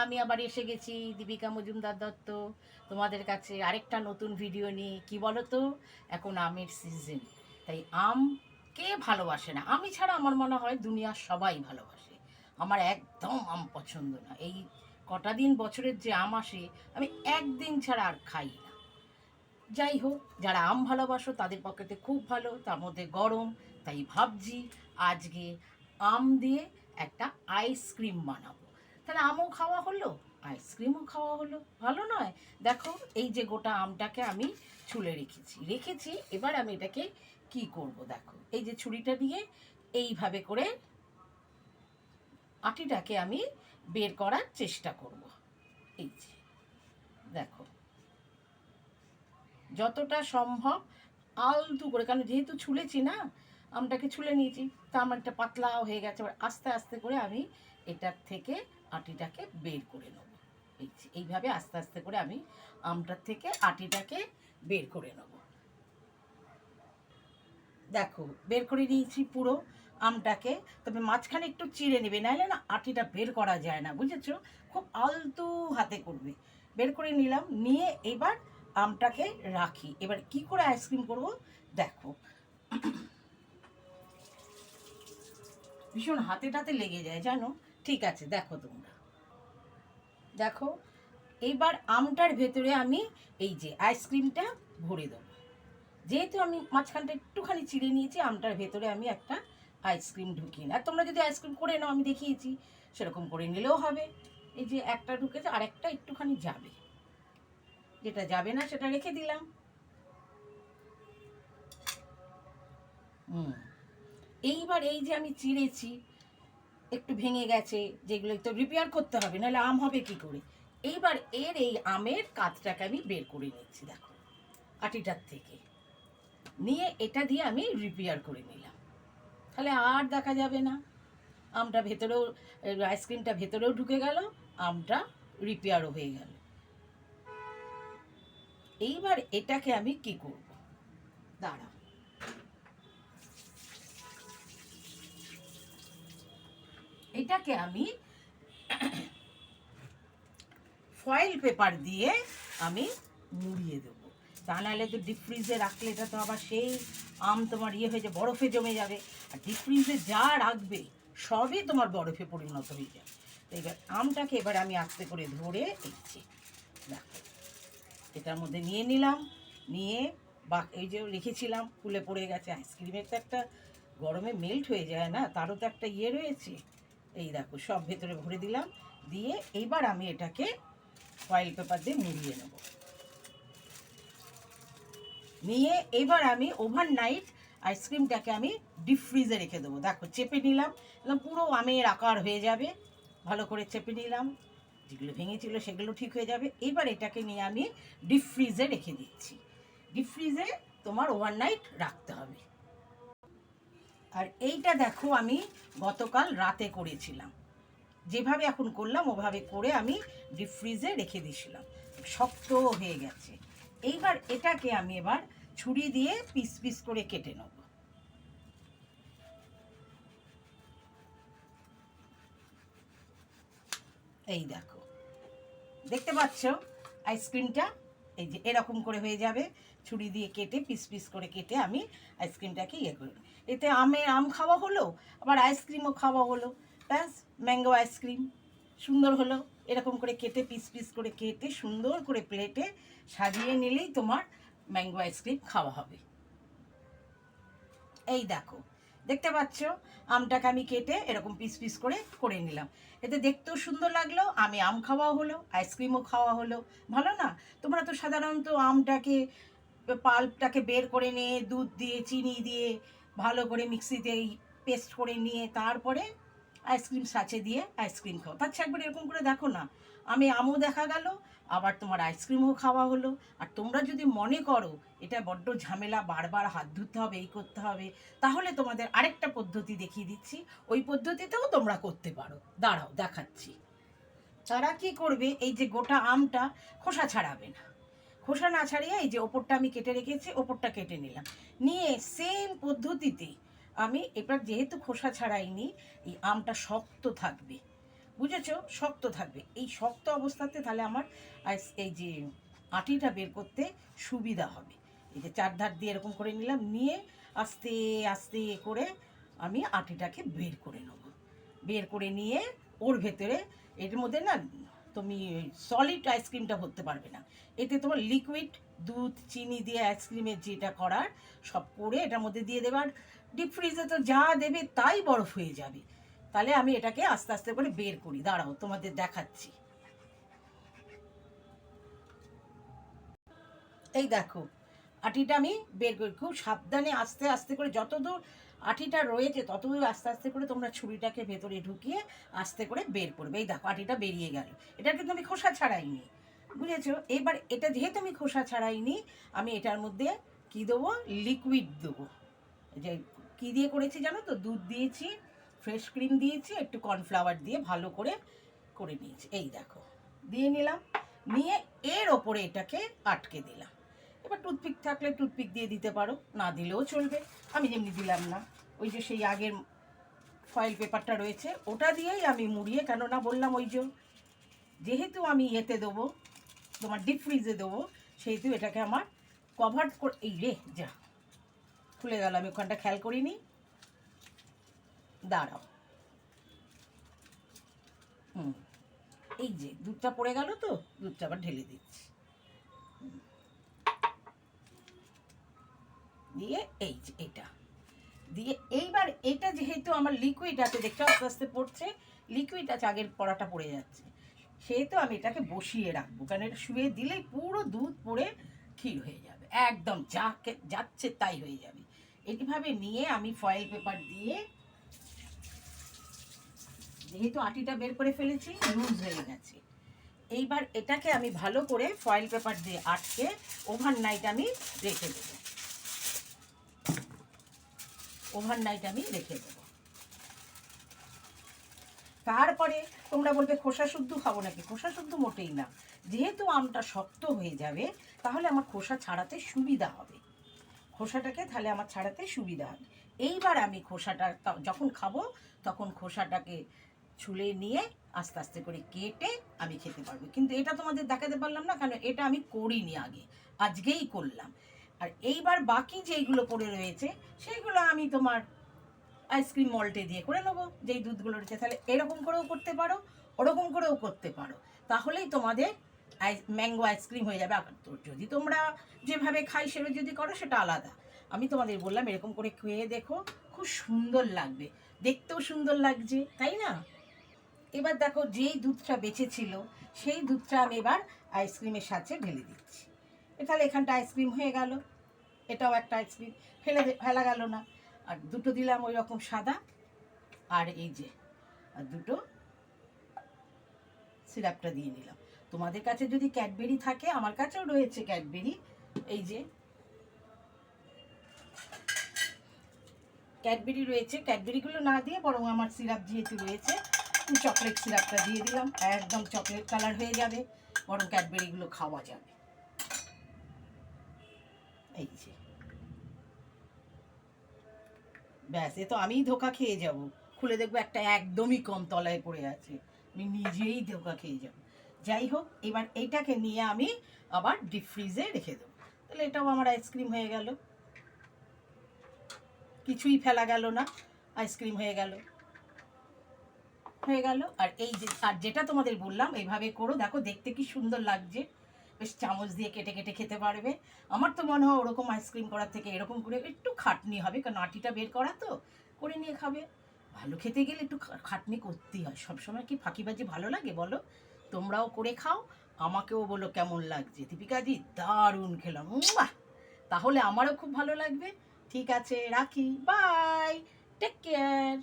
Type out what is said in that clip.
আমি আবার এসে গেছি দীপিকা মজুমদার দত্ত তোমাদের কাছে আরেকটা নতুন ভিডিও নিয়ে। কি বলো তো, এখন আমের সিজন, তাই আম কে ভালোবাসে না? আমি ছাড়া আমার মনে হয় দুনিয়ার সবাই ভালোবাসে। আমার একদম আম পছন্দ না। এই কটা দিন বছরের যে আম আসে, আমি একদিন ছাড়া আর খাই না। যাই হোক, যারা আম ভালোবাসো তাদের পক্ষেতে খুব ভালো, তার মধ্যে গরম। তাই ভাবছি আজকে আম দিয়ে একটা আইসক্রিম বানাবো। তাহলে আমও খাওয়া হলো, আইসক্রিমও খাওয়া হলো, ভালো নয়? দেখো, এই যে গোটা আমটাকে আমি ছুলে রেখেছি। এবার আমি এটাকে কি করব দেখো, এই যে ছুরিটা দিয়ে এইভাবে করে আটিটাকে আমি বের করার চেষ্টা করব। এই যে দেখো, যতটা সম্ভব আলতু করে, কারণ যেহেতু ছুলেছি না, আমটাকে ছুলে নিয়েছি, তা আমার একটা পাতলাও হয়ে গেছে। এবার আস্তে আস্তে করে আমি এটার থেকে আটিটাকে বের করে নেব। এইভাবে আস্তে আস্তে করে আমি আমটার থেকে আটিটাকে বের করে নেব। দেখো, বের করে নিয়েছি পুরো আমটাকে। তবে মাঝখানে একটু চিড়ে নেবে, নাহলে না আটিটা বের করা যায় না, বুঝেছো? খুব আলতু হাতে করবে। বের করে নিলাম, নিয়ে এবার আমটাকে রাখি। এবার কি করে আইসক্রিম করব দেখো। ভীষণ হাতে টাতে লেগে যায় জানো। ঠিক আছে, দেখো তোমরা দেখো, এইবার আমটার ভেতরে আমি এই যে আইসক্রিমটা ভরে দেবো। যেহেতু আমি মাঝখানটা একটুখানি চিড়ে নিয়েছি, আমটার ভেতরে আমি একটা আইসক্রিম ঢুকিয়ে আর তোমরা যদি আইসক্রিম করে নাও, আমি দেখিয়েছি সেরকম করে নিলেও হবে। এই যে একটা ঢুকেছে, আর একটা একটুখানি যাবে, যেটা যাবে না সেটা রেখে দিলাম। এইবার এই যে আমি চিড়েছি, একটু ভেঙে গেছে, যেগুলো তো রিপেয়ার করতে হবে, নাহলে আম হবে কি করে। এইবার এই আমের কাতটাকে আমি বের করে নিচ্ছি দেখো, আটিটার থেকে নিয়ে এটা দিয়ে আমি রিপেয়ার করে নিলাম। তাহলে আর দেখা যাবে না, আমটা ভেতরেও, আইসক্রিমটা ভেতরেও ঢুকে গেল, আমটা রিপেয়ারও হয়ে গেল। এইবার এটাকে আমি কি করব দাঁড়াও, এটাকে আমি ফয়েল পেপার দিয়ে আমি মুড়িয়ে দেবো। তা নাহলে তো ডিপ ফ্রিজে রাখলে এটা তো আবার সেই আম তোমার হয়ে যাবে, বরফে জমে যাবে। আর ডিপ ফ্রিজে যা রাখবে সবই তোমার বরফে পরিণত হয়ে যাবে। তো এবার আমটাকে এবার আমি আস্তে করে ধরে দিচ্ছি দেখো, এটার মধ্যে নিয়ে নিলাম, নিয়ে বা এই যে রেখেছিলাম ফুলে পড়ে গেছে। আইসক্রিমের তো একটা গরমে মেল্ট হয়ে যায় না, তারও তো একটা রয়েছে। এই দেখো, সব ভেতরে ভরে দিলাম, দিয়ে এইবার আমি এটাকে ফয়েল পেপার দিয়ে মুড়িয়ে নেব। নিয়ে এবার আমি ওভারনাইট আইসক্রিমটাকে আমি ডিপ ফ্রিজে রেখে দেবো। দেখো, চেপে নিলাম, একদম পুরো আমের আকার হয়ে যাবে। ভালো করে চেপে নিলাম, যেগুলো ভেঙেছিল সেগুলো ঠিক হয়ে যাবে। এবার এটাকে নিয়ে আমি ডিপ ফ্রিজে রেখে দিচ্ছি। ডিপ ফ্রিজে তোমার ওভারনাইট রাখতে হবে। আর এইটা দেখো, আমি গতকাল রাতে করেছিলাম, যেভাবে এখন করলাম ওভাবে করে আমি ডিপ ফ্রিজে রেখে দিয়েছিলাম, শক্ত হয়ে গেছে। এইবার এটাকে আমি এবার ছুরি দিয়ে পিস পিস করে কেটে নেব। এই দেখো, দেখতে পাচ্ছ আইসক্রিমটা এই যে এরকম করে হয়ে যাবে। ছুরি দিয়ে কেটে পিস পিস করে কেটে আমি আইসক্রিমটাকে করি। এতে আম খাওয়া হলো, আবার আইসক্রিমও খাওয়া হলো। ব্যাস, ম্যাঙ্গো আইসক্রিম সুন্দর হলো। এরকম করে কেটে পিস পিস করে কেটে সুন্দর করে প্লেটে সাজিয়ে নিলেই তোমার ম্যাঙ্গো আইসক্রিম খাওয়া হবে। এই দেখো, দেখতে পাচ্ছ আমটাকে আমি কেটে এরকম পিস পিস করে করে নিলাম। এতে দেখতেও সুন্দর লাগলো, আমি আম খাওয়াও হলো, আইসক্রিমও খাওয়া হলো, ভালো না? তোমরা তো সাধারণত আমটাকে পাল্পটাকে বের করে নিয়ে দুধ দিয়ে চিনি দিয়ে ভালো করে মিক্সিতে পেস্ট করে নিয়ে তারপরে আইসক্রিম সাচে দিয়ে আইসক্রিম খাও। তার চেয়ে একবার এরকম করে দেখো না, আমি আমও দেখা গেল, আবার তোমার আইসক্রিমও খাওয়া হলো। আর তোমরা যদি মনে করো এটা বড্ড ঝামেলা, বারবার হাত ধুতে হবে, এই করতে হবে, তাহলে তোমাদের আরেকটা পদ্ধতি দেখিয়ে দিচ্ছি, ওই পদ্ধতিতেও তোমরা করতে পারো। দাঁড়াও দেখাচ্ছি। তারা কি করবে, এই যে গোটা আমটা খোসা ছাড়াবে না, খোসা না ছাড়িয়ে এই যে ওপরটা আমি কেটে রেখেছি, ওপরটা কেটে নিলাম, নিয়ে সেম পদ্ধতিতে আমি এবার যেহেতু খোসা ছাড়াইনি, এই আমটা শক্ত থাকবে, বুঝেছো? শক্ত থাকবে। এই শক্ত অবস্থাতে তাহলে আমার এই যে আটিটা বের করতে সুবিধা হবে। এই যে চারধার দিয়ে এরকম করে নিলাম, নিয়ে আস্তে আস্তে করে আমি আটিটাকে বের করে নেব। বের করে নিয়ে ওর ভেতরে, এর মধ্যে না তুমি সলিড আইসক্রিমটা ভরতে পারবে না, এতে তোমার লিকুইড দুধ চিনি দিয়ে আইসক্রিমের যেটা করার সব করে এটার মধ্যে দিয়ে দেবে। আর ডিপ ফ্রিজে তো যা দেবে তাই বরফ হয়ে যাবে। তাহলে আমি এটাকে আস্তে আস্তে করে বের করি, দাঁড়াও তোমাদের দেখাচ্ছি। এই দেখো আটিটা আমি বের করি, খুব সাবধানে আস্তে আস্তে করে, যতদূর আটিটা রয়েছে ততদূর আস্তে আস্তে করে তোমরা ছুরিটাকে ভেতরে ঢুকিয়ে আস্তে করে বের করবে। এই দেখো আটিটা বেরিয়ে গেল, এটা কিন্তু আমি খোসা ছাড়াইনি, বুঝেছো? এবার এটা যেহেতু আমি খোসা ছাড়াইনি, আমি এটার মধ্যে কি দেবো, লিকুইড দেবো। যে কী দিয়ে করেছি জানো তো, দুধ দিয়েছি, ফ্রেশ ক্রিম দিয়েছি, একটু কর্নফ্লাওয়ার দিয়ে ভালো করে করে নিয়েছি। এই দেখো দিয়ে নিলাম, নিয়ে এর ওপরে এটাকে আটকে দিলাম। এবার টুথপিক থাকলে টুথপিক দিয়ে দিতে পারো, না দিলেও চলবে। আমি যেমনি দিলাম না, ওই যে সেই আগের ফয়েল পেপারটা রয়েছে ওটা দিয়েই আমি মুড়িয়ে, কেননা বললাম ওই যে যেহেতু আমি এতে দেবো, তোমার ডিপ ফ্রিজে দেবো, সেহেতু এটাকে আমার কভার করে, এই রে যা খুলে গেল, আমি ওখানটা খেয়াল করিনি, দাঁড়াও। এই যে দুধটা পড়ে গেল, তো দুধটা আবার ঢেলে দিচ্ছি, দিয়ে এই যে এটা দিয়ে এইবার এটা যেহেতু আমার লিকুইড আছে, দেখতে আস্তে আস্তে পড়ছে, লিকুইড আছে, আগের পড়াটা পড়ে যাচ্ছে, সেহেতু আমি এটাকে বসিয়ে রাখবো, কারণ এটা শুয়ে দিলেই পুরো দুধ পড়ে ক্ষীর হয়ে যাবে, একদম যাকে যাচ্ছে তাই হয়ে যাবে। এইভাবে নিয়ে আমি ফয়েল পেপার দিয়ে, যেহেতু আটিটা বের করে ফেলেছি লুজ হয়ে গেছে, এইবার এটাকে আমি ভালো করে ফয়েল পেপার দিয়ে আটকে ওভারনাইট আমি রেখে দেবো, ওভারনাইট আমি রেখে দেবো। তারপরে তোমরা বলবে খোসা শুদ্ধ খাবো নাকি, খোসা শুদ্ধ মোটেই না, যেহেতু আমটা শক্ত হয়ে যাবে তাহলে আমার খোসা ছাড়াতে সুবিধা হবে, খোসাটাকে তাহলে আমার ছাড়াতে সুবিধা হবে। এইবার আমি খোসাটা যখন খাবো তখন খোসাটাকে ছুলে নিয়ে আস্তে আস্তে করে কেটে আমি খেতে পারবো। কিন্তু এটা তোমাদের দেখাতে পারলাম না, কারণ এটা আমি করিনি আগে, আজকেই করলাম। আর এইবার বাকি যেইগুলো পড়ে রয়েছে সেইগুলো আমি তোমার আইসক্রিম মল্টে দিয়ে করে নেবো, যেই দুধগুলো রয়েছে। তাহলে এরকম করেও করতে পারো, ওরকম করেও করতে পারো, তাহলেই তোমাদের ম্যাঙ্গো আইসক্রিম হয়ে যাবে। আর যদি তোমরা যেভাবে খাই সেভাবে যদি করো সেটা আলাদা, আমি তোমাদের বললাম এরকম করে খেয়ে দেখো, খুব সুন্দর লাগবে, দেখতেও সুন্দর লাগছে, তাই না? এবার দেখো যেই দুধটা বেঁচেছিল সেই দুধটা আমি এবার আইসক্রিমের সাথে ঢেলে দিচ্ছি, তাহলে এখানটা আইসক্রিম হয়ে গেল, এটাও একটা আইসক্রিম, ফেলা গেল না। আর দুটো দিলাম ওই রকম সাদা, আর এই যে আর দুটো সিরাপটা দিয়ে নিলাম। তোমাদের কাছে যদি ক্যাডবেরি থাকে, আমার কাছেও রয়েছে ক্যাডবেরি, এই যে ক্যাডবেরি রয়েছে, ক্যাডবেরিগুলো না দিয়ে বরং আমার সিরাপ যেহেতু রয়েছে চকলেট সিরাপটা দিয়ে দিলাম, একদম চকলেট কালার হয়ে যাবে, বরং ক্যাডবেরিগুলো খাওয়া যাবে। এই যে ব্যাস, এ তো আমিই ধোকা খেয়ে যাব, খুলে দেখবো একটা একদমই কম তলায় পড়ে আছে, আমি নিজেই ধোকা খেয়ে যাব। যাই হোক, এবার এইটাকে নিয়ে আমি আবার ডিপ ফ্রিজে রেখে দেবো, তাহলে এটাও আমার আইসক্রিম হয়ে গেল, কিছুই ফেলা গেল না, আইসক্রিম হয়ে গেল, হয়ে গেল। আর এই যে আর যেটা তোমাদের বললাম এইভাবে করো, দেখো দেখতে কি সুন্দর লাগছে, বেশ চামচ দিয়ে কেটে কেটে খেতে পারবে। আমার তো মনে হয় ওরকম আইসক্রিম করার থেকে এরকম করে একটু খাটনি হবে, কারণ আটিটা বের করা তো, করে নিয়ে খাবে। ভালো খেতে গেলে একটু খাটনি করতেই হয়, সবসময় কি ফাঁকিবাজি ভালো লাগে বলো? তোমরাও করে খাও, আমাকেও বলো কেমন লাগছে। দীপিকাদি দারুণ খেলাম, তাহলে আমারও খুব ভালো লাগবে। ঠিক আছে, রাখি, বাই, টেক কেয়ার।